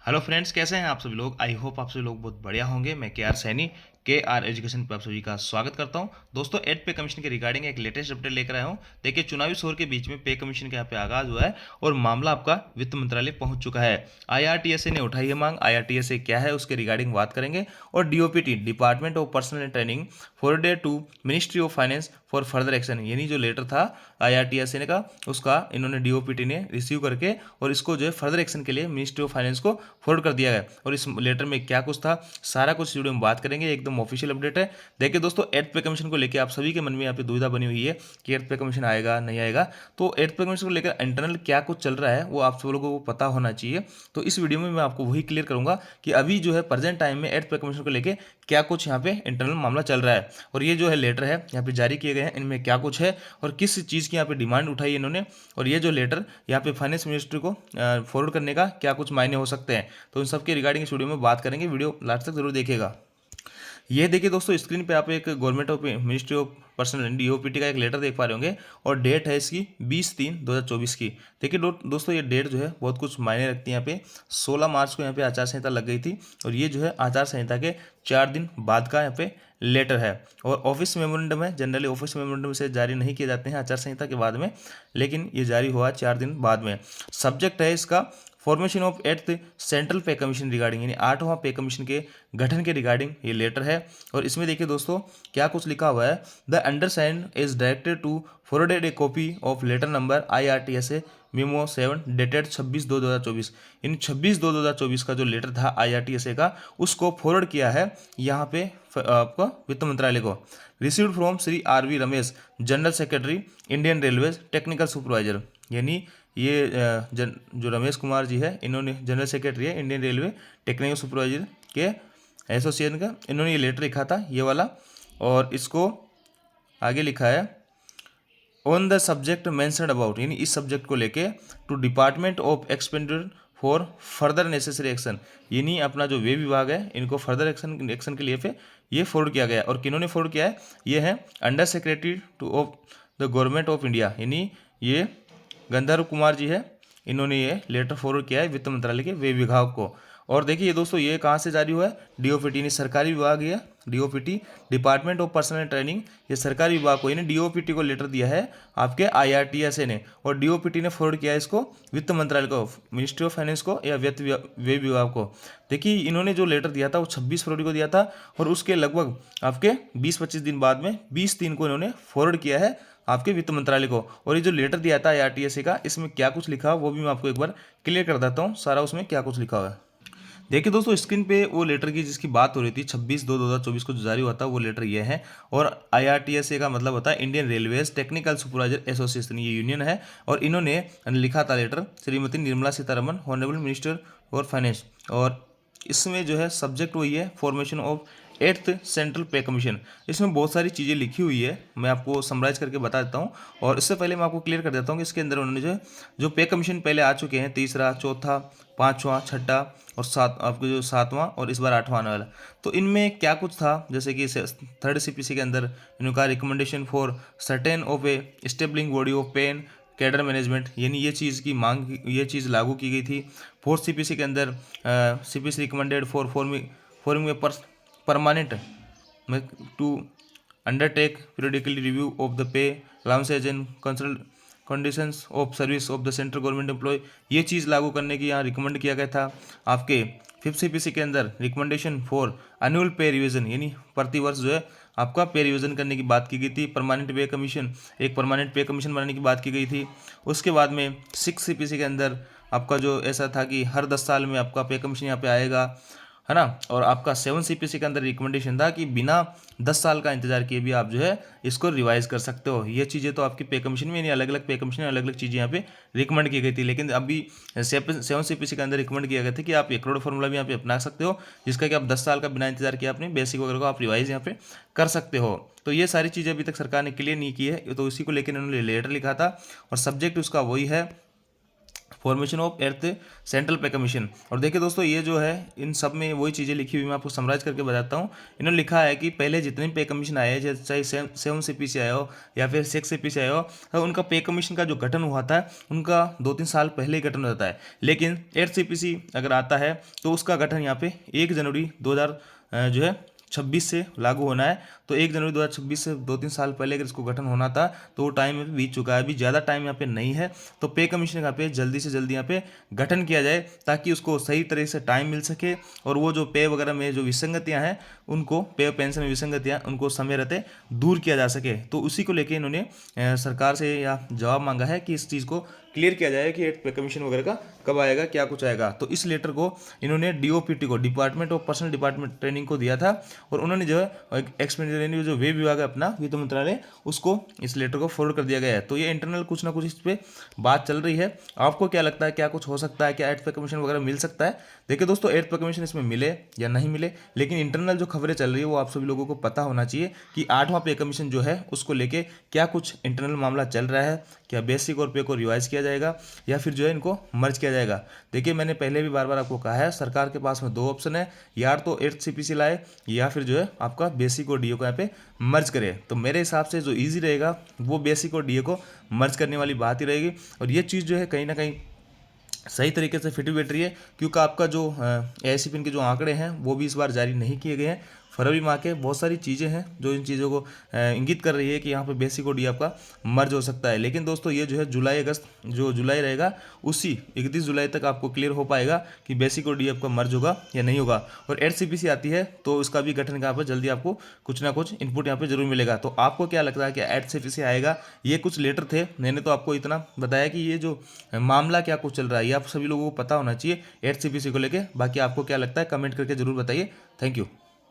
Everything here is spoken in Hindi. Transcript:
हेलो फ्रेंड्स, कैसे हैं आप सभी लोग। आई होप आप सभी लोग बहुत बढ़िया होंगे। मैं के आर सैनी के आर एजुकेशन पे आप सभी का स्वागत करता हूं। दोस्तों, एड पे कमीशन के रिगार्डिंग एक लेटेस्ट अपडेट लेकर आया हूं। देखिए, चुनावी शोर के बीच में पे कमीशन का यहाँ पे आगाज हुआ है और मामला आपका वित्त मंत्रालय पहुंच चुका है। आईआरटीएसए ने उठाई है मांग। आईआरटीएसए क्या है उसके रिगार्डिंग बात करेंगे। और DOPT, department of personal training, forwarded to ministry of finance for further action, यानी जो लेटर था आईआरटीएसए का, उसका इन्होंने डीओपीटी ने रिसीव करके और इसको जो है फर्दर एक्शन के लिए मिनिस्ट्री ऑफ फाइनेंस को फॉरवर्ड कर दिया गया। और इस लेटर में क्या कुछ था, सारा कुछ वीडियो में बात करेंगे। एकदम ऑफिशियल अपडेट है। देखिए दोस्तों, एर्थ पे कमीशन को लेकर आप सभी के मन में यहाँ पे दुविधा बनी हुई है कि एर्थ पे कमीशन आएगा नहीं आएगा। तो एर्थ पे कमीशन को लेकर इंटरनल क्या कुछ चल रहा है वो आप सब लोगों को पता होना चाहिए। तो इस वीडियो में मैं आपको वही क्लियर करूंगा कि अभी जो है प्रेजेंट टाइम में एर्थ पे कमीशन को लेकर क्या कुछ यहाँ पे इंटरनल मामला चल रहा है और ये जो है लेटर है यहाँ पे जारी किए गए हैं, इनमें क्या कुछ है और किस चीज़ की यहाँ पे डिमांड उठाई है इन्होंने। और ये जो लेटर यहाँ पे फाइनेंस मिनिस्ट्री को फॉरवर्ड करने का क्या कुछ मायने हो सकते हैं, तो इन सब के रिगार्डिंग इस वीडियो में बात करेंगे। वीडियो लास्ट तक जरूर देखिएगा। ये देखिए दोस्तों, स्क्रीन पे आप एक government of ministry of personal DOPT का एक लेटर देख पा रहे होंगे और डेट है इसकी 20/3/2024 की। देखिए दोस्तों, ये डेट जो है बहुत कुछ मायने रखती है। यहाँ पे 16 मार्च को यहाँ पे आचार संहिता लग गई थी और ये जो है आचार संहिता के 4 दिन बाद का यहाँ पे लेटर है। और ऑफिस मेमोरेंडम है। जनरली ऑफिस मेमोरेंडम से जारी नहीं किए जाते हैं आचार संहिता के बाद में, लेकिन ये जारी हुआ 4 दिन बाद में। सब्जेक्ट है इसका formation of eighth central pay commission regarding, यानी 8वां पे कमीशन के गठन के रिगार्डिंग ये लेटर है। और इसमें देखिए दोस्तों क्या कुछ लिखा हुआ है। The undersigned is directed to forwarded a copy of letter number IRTSA memo 7 dated 26/2/2024। In 26/2/2024 का जो लेटर था IRTSA का, उसको फॉरवर्ड किया है यहाँ पे आपका वित्त मंत्रालय को। Received from Shri RV Ramesh, general secretary Indian railways technical supervisor, यानी ये जो रमेश कुमार जी है, इन्होंने जनरल सेक्रेटरी है इंडियन रेलवे टेक्निकल सुपरवाइजर के एसोसिएशन का, इन्होंने ये लेटर लिखा था ये वाला। और इसको आगे लिखा है on the subject mentioned about, यानी इस सब्जेक्ट को लेके to department of expenditure for further necessary action, यानी अपना जो वे विभाग है इनको फर्दर एक्शन के लिए पे ये फॉरवर्ड किया गया। और किन्होंने फॉरवर्ड किया है, ये है under secretary two of the government of India, यानी ये गंधर्व कुमार जी है, इन्होंने ये लेटर फॉरवर्ड किया है वित्त मंत्रालय के वे विभाग को। और देखिए दोस्तों, ये कहाँ से जारी हुआ है, डीओपीटी ने, सरकारी विभाग है DOPT, department of personal training, ये सरकारी विभाग को, यानी डीओपीटी को लेटर दिया है आपके IRTSA ने और डीओपीटी ने फॉरवर्ड किया है इसको वित्त मंत्रालय को, मिनिस्ट्री ऑफ फाइनेंस को या वित्त वे विभाग को। देखिए इन्होंने जो लेटर दिया था वो 26 फरवरी को दिया था और उसके लगभग आपके 20-25 दिन बाद में 20/3 को इन्होंने फॉरवर्ड किया है आपके वित्त मंत्रालय को। और ये जो लेटर दिया था IRTSA का, इसमें क्या कुछ लिखा वो भी मैं आपको एक बार क्लियर कर देता हूँ, सारा उसमें क्या कुछ लिखा हुआ है। देखिए दोस्तों, स्क्रीन पे वो लेटर की जिसकी बात हो रही थी 26/2/2024 को जो जारी हुआ था, वो लेटर ये है। और IRTSA का मतलब होता है Indian railways technical supervisor association, ये यूनियन है। और इन्होंने लिखा था letter Shrimati Nirmala Sitharaman, honourable minister और फाइनेंस। और इसमें जो है सब्जेक्ट वही है formation of eighth central pay commission. इसमें बहुत सारी चीज़ें लिखी हुई है, मैं आपको समराइज करके बता देता हूँ। और इससे पहले मैं आपको क्लियर कर देता हूँ कि इसके अंदर उन्होंने जो पे कमीशन पहले आ चुके हैं, तीसरा, चौथा, पाँचवा, छठा और आपको जो 7वां और इस बार 8वां आने वाला, तो इनमें क्या कुछ था। जैसे कि 3rd CPC के अंदर इन्होंने कहा recommendation for certain of a stabling body of pen cadre management, यानी ये चीज़ की मांग, ये चीज़ लागू की गई थी। 4th CPC के अंदर CPC recommended for forming a permanent to undertake periodically review of the pay allowances and consult conditions of service of the central government employ, ये चीज़ लागू करने की यहाँ रिकमेंड किया गया था। आपके 5th CPC के अंदर रिकमेंडेशन फॉर एनुअल पे रिवीजन, यानी प्रति वर्ष जो है आपका पे रिवीजन करने की बात की गई थी। परमानेंट पे कमीशन, एक परमानेंट पे कमीशन बनाने की बात की गई थी। उसके बाद में 6th CPC के अंदर आपका जो ऐसा था कि हर 10 साल में आपका पे कमीशन यहाँ पे आएगा, है ना। और आपका 7th CPC के अंदर रिकमेंडेशन था कि बिना 10 साल का इंतजार किए भी आप जो है इसको रिवाइज कर सकते हो। ये चीज़ें तो आपकी पे कमीशन में, यानी अलग अलग पे कमीशन, अलग अलग चीज़ें यहाँ पे रिकमेंड की गई थी। लेकिन अभी 7th CPC के अंदर रिकमेंड किया गया था कि आप एक फॉर्मूला भी यहाँ पे अपना सकते हो, जिसका कि आप 10 साल का बिना इंतजार किए अपने बेसिक वगैरह को आप रिवाइज यहाँ पे कर सकते हो। तो ये सारी चीज़ें अभी तक सरकार ने क्लियर नहीं की है, तो इसी को लेकर इन्होंने लेटर लिखा था और सब्जेक्ट उसका वही है formation of earth central pay commission. और देखिए दोस्तों, ये जो है इन सब में वही चीज़ें लिखी हुई, मैं आपको समराइज करके बताता हूँ। इन्होंने लिखा है कि पहले जितने पे कमीशन आए हैं, चाहे 7 CP से आया हो या फिर 6 CP से आया हो, तो उनका पे कमीशन का जो गठन हुआ था उनका 2-3 साल पहले ही गठन हो जाता है। लेकिन 8 CPC अगर आता है तो उसका गठन यहाँ पे 1 जनवरी 2000 जो है 26 से लागू होना है। तो 1 जनवरी 2026 से 2-3 साल पहले अगर इसको गठन होना था तो वो टाइम अभी बीत चुका है, अभी ज़्यादा टाइम यहाँ पे नहीं है। तो पे कमीशन यहाँ पे जल्दी से जल्दी यहाँ पे गठन किया जाए ताकि उसको सही तरह से टाइम मिल सके और वो जो पे वगैरह में जो विसंगतियाँ हैं उनको, पे और पेंशन में विसंगतियाँ, उनको समय रहते दूर किया जा सके। तो उसी को लेके इन्होंने सरकार से या जवाब मांगा है कि इस चीज़ को क्लियर किया जाए कि पे कमीशन वगैरह का कब आएगा, क्या कुछ आएगा। तो इस लेटर को इन्होंने DOPT को, department of personal department training को दिया था और उन्होंने जो है एक्सपेंडिचर यानी जो वे विभाग है अपना, वित्त मंत्रालय, उसको इस लेटर को फॉरवर्ड कर दिया गया है। तो ये इंटरनल कुछ ना कुछ इस पर बात चल रही है। आपको क्या लगता है, क्या कुछ हो सकता है, क्या 8th पे कमीशन वगैरह मिल सकता है? देखिए दोस्तों, 8th पे कमीशन इसमें मिले या नहीं मिले, लेकिन इंटरनल जो खबरें चल रही है वो आप सभी लोगों को पता होना चाहिए कि 8वां पे कमीशन जो है उसको लेके क्या कुछ इंटरनल मामला चल रहा है। क्या बेसिक और पे को रिवाइज किया जाएगा या फिर जो है इनको मर्ज किया जाएगा? देखिए, मैंने पहले भी बार बार आपको कहा है, सरकार के पास में 2 ऑप्शन है, या तो 8th CPC लाए या फिर जो है आपका बेसिक और DA को यहाँ पे मर्ज करे। तो मेरे हिसाब से जो ईजी रहेगा वो बेसिक और DA को मर्ज करने वाली बात ही रहेगी। और ये चीज़ जो है कहीं ना कहीं सही तरीके से फिट भी बैठ रही है, क्योंकि आपका जो AICPN के जो आंकड़े हैं वो भी इस बार जारी नहीं किए गए हैं। फरवरी माह के बहुत सारी चीज़ें हैं जो इन चीज़ों को इंगित कर रही है कि यहाँ पे बेसिक और डी आपका मर्ज हो सकता है। लेकिन दोस्तों, ये जो है जुलाई अगस्त, जो जुलाई रहेगा उसी 31 जुलाई तक आपको क्लियर हो पाएगा कि बेसिक और डी आपका मर्ज होगा या नहीं होगा। और 8 CPC आती है तो उसका भी गठन यहाँ पर जल्दी आपको कुछ ना कुछ इनपुट यहाँ पे जरूर मिलेगा। तो आपको क्या लगता है कि 8 CPC आएगा? ये कुछ लेटर थे, मैंने तो आपको इतना बताया कि ये जो मामला क्या कुछ चल रहा है ये आप सभी लोगों को पता होना चाहिए 8 CPC को लेके। बाकी आपको क्या लगता है कमेंट करके जरूर बताइए। Thank you.